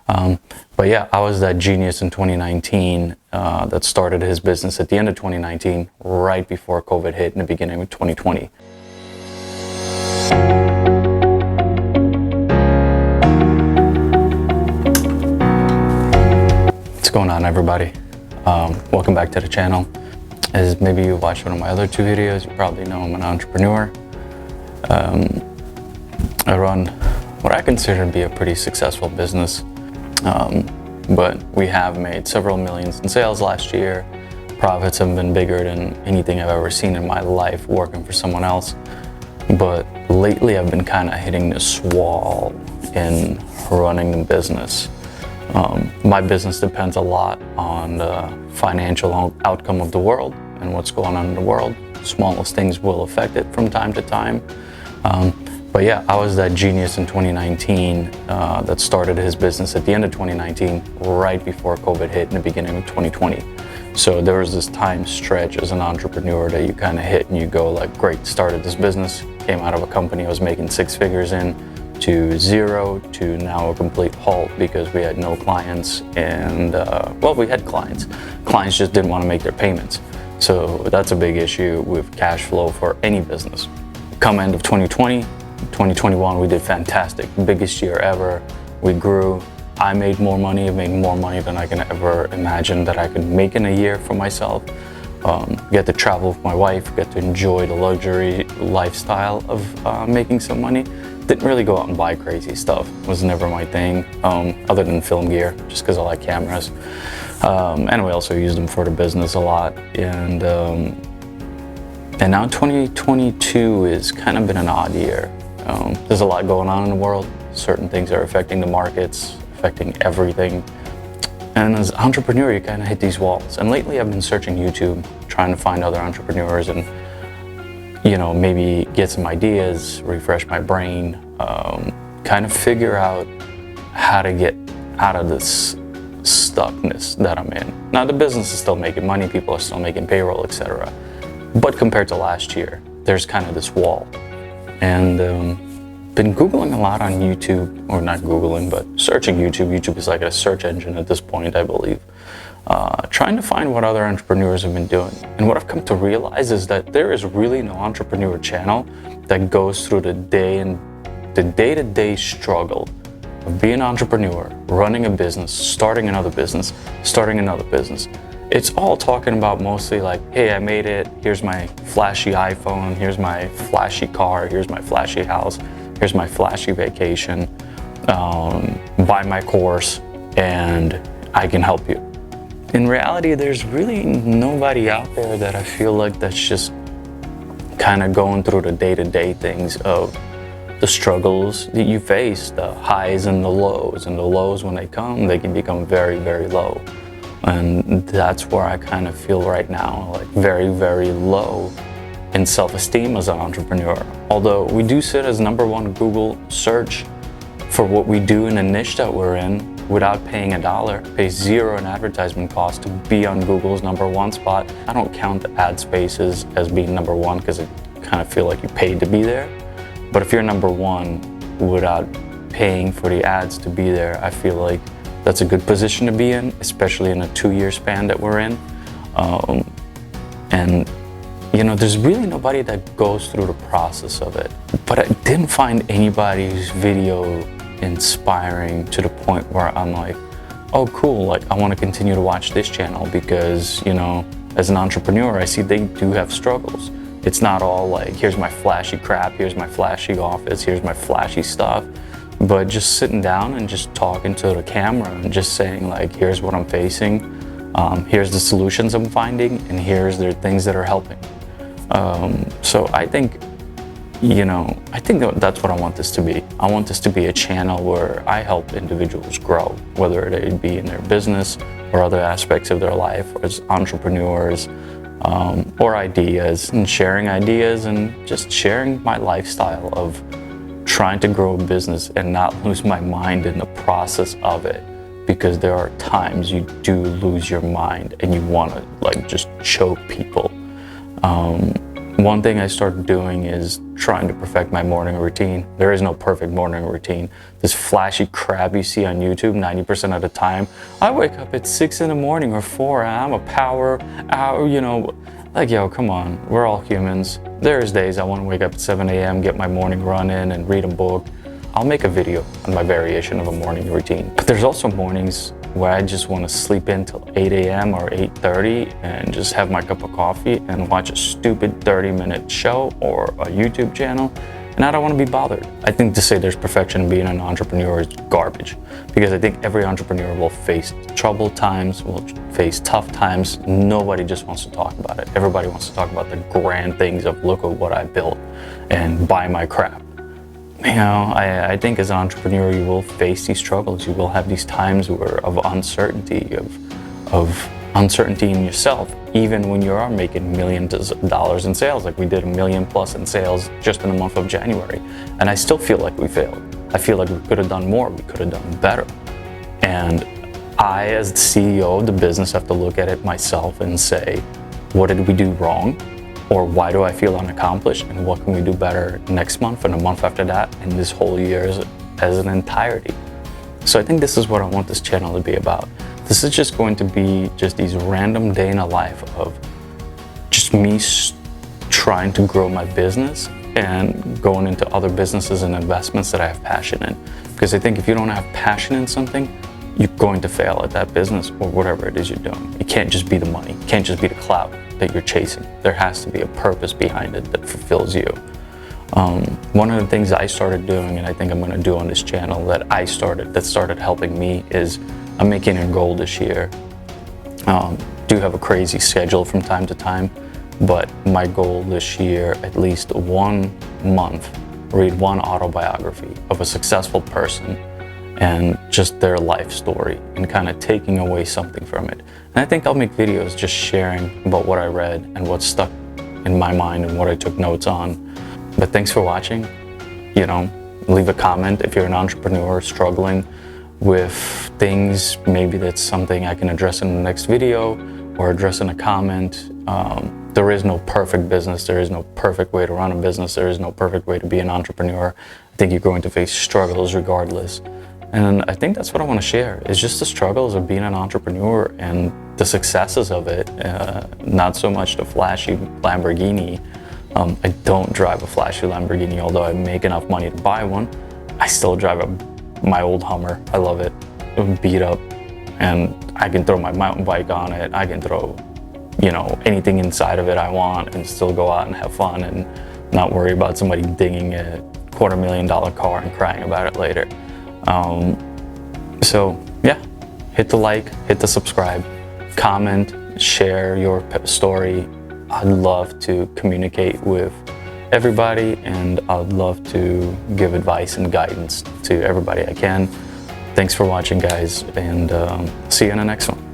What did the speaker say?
But yeah, I was that genius in 2019 that started his business at the end of 2019, right before COVID hit in the beginning of 2020. What's going on, everybody? Welcome back to the channel. As maybe you watched one of my other two videos, you probably know I'm an entrepreneur. I run what I consider to be a pretty successful business. But we have made several millions in sales last year. Profits have been bigger than anything I've ever seen in my life working for someone else. But lately I've been kind of hitting this wall in running the business. My business depends a lot on the financial outcome of the world and what's going on in the world. Smallest things will affect it from time to time. But yeah, I was that genius in 2019 that started his business at the end of 2019, right before COVID hit in the beginning of 2020. So there was this time stretch as an entrepreneur that you kind of hit and you go like, great, started this business, came out of a company I was making 6 figures in, to zero, to now a complete halt because we had no clients and, well, we had clients. Clients just didn't want to make their payments. So that's a big issue with cash flow for any business. Come end of 2020, 2021, we did fantastic. Biggest year ever. We grew. I made more money. I made more money than I can ever imagine that I could make in a year for myself. Get to travel with my wife, get to enjoy the luxury lifestyle of making some money. Didn't really go out and buy crazy stuff. Was never my thing, other than film gear, just because I like cameras. And we also used them for the business a lot. And now 2022 has kind of been an odd year. There's a lot going on in the world. Certain things are affecting the markets, affecting everything. And as an entrepreneur, you kind of hit these walls. And lately I've been searching YouTube, trying to find other entrepreneurs and, you know, maybe get some ideas, refresh my brain, kind of figure out how to get out of this stuckness that I'm in. Now the business is still making money, people are still making payroll, etc. But compared to last year, there's kind of this wall. And been Googling a lot on YouTube, or not Googling, but searching YouTube. YouTube is like a search engine at this point, I believe. Trying to find what other entrepreneurs have been doing. And what I've come to realize is that there is really no entrepreneur channel that goes through the day-to-day struggle of being an entrepreneur, running a business, starting another business, starting another business. It's all talking about mostly like, hey, I made it, here's my flashy iPhone, here's my flashy car, here's my flashy house, here's my flashy vacation, buy my course, and I can help you. In reality, there's really nobody out there that I feel like that's just kind of going through the day-to-day things of the struggles that you face, the highs and the lows when they come, they can become very, very low. And that's where I kind of feel right now, like very, very low in self-esteem as an entrepreneur. Although we do sit as #1 Google search for what we do in a niche that we're in without paying $1, pay zero in advertisement cost to be on Google's #1 spot. I don't count the ad spaces as being #1 because I kind of feel like you paid to be there. But if you're #1 without paying for the ads to be there, I feel like that's a good position to be in, especially in a 2-year span that we're in. And you know, there's really nobody that goes through the process of it. But I didn't find anybody's video inspiring to the point where I'm like, oh cool, like I want to continue to watch this channel because, you know, as an entrepreneur, I see they do have struggles. It's not all like, here's my flashy crap, here's my flashy office, here's my flashy stuff. But just sitting down and just talking to the camera and just saying like, here's what I'm facing, here's the solutions I'm finding, and here's the things that are helping. So I think, you know, I think that's what I want this to be. I want this to be a channel where I help individuals grow, whether they be in their business or other aspects of their life, or as entrepreneurs, or ideas, and sharing ideas and just sharing my lifestyle of trying to grow a business and not lose my mind in the process of it, because there are times you do lose your mind and you want to like just choke people. one thing I started doing is trying to perfect my morning routine. There is no perfect morning routine. This flashy crap you see on YouTube 90% of the time. I wake up at 6 in the morning or 4 and I'm a power hour, you know, like, yo, come on, we're all humans. There's days I want to wake up at 7 a.m., get my morning run in and read a book. I'll make a video on my variation of a morning routine. But there's also mornings where I just want to sleep in till 8 a.m. or 8:30 and just have my cup of coffee and watch a stupid 30-minute show or a YouTube channel, and I don't want to be bothered. I think to say there's perfection in being an entrepreneur is garbage, because I think every entrepreneur will face troubled times, will face tough times. Nobody just wants to talk about it. Everybody wants to talk about the grand things of look at what I built and buy my crap. You know, I think as an entrepreneur, you will face these struggles. You will have these times of uncertainty, of uncertainty in yourself, even when you are making millions of dollars in sales. Like we did $1 million+ in sales just in the month of January. And I still feel like we failed. I feel like we could have done more. We could have done better. And I, as the CEO of the business, have to look at it myself and say, what did we do wrong? Or why do I feel unaccomplished, and what can we do better next month and the month after that and this whole year as an entirety? So I think this is what I want this channel to be about. This is just going to be just these random day in a life of just me trying to grow my business and going into other businesses and investments that I have passion in. Because I think if you don't have passion in something, you're going to fail at that business or whatever it is you're doing. It can't just be the money. It can't just be the clout that you're chasing. There has to be a purpose behind it that fulfills you. One of the things I started doing, and I think I'm going to do on this channel that started helping me, is I'm making a goal this year. Do have a crazy schedule from time to time, but my goal this year, at least 1 month, read one autobiography of a successful person and just their life story, and kind of taking away something from it. And I think I'll make videos just sharing about what I read and what stuck in my mind and what I took notes on. But thanks for watching. You know, leave a comment if you're an entrepreneur struggling with things. Maybe that's something I can address in the next video or address in a comment. There is no perfect business. There is no perfect way to run a business. There is no perfect way to be an entrepreneur. I think you're going to face struggles regardless. And I think that's what I want to share, is just the struggles of being an entrepreneur and the successes of it, not so much the flashy Lamborghini. I don't drive a flashy Lamborghini, although I make enough money to buy one. I still drive my old Hummer. I love it. It's beat up, and I can throw my mountain bike on it. I can throw, you know, anything inside of it I want and still go out and have fun and not worry about somebody dinging a $250,000 car and crying about it later. So yeah, hit the like, hit the subscribe, comment, share your story. I'd love to communicate with everybody, and I'd love to give advice and guidance to everybody I can. Thanks for watching, guys, and see you in the next one.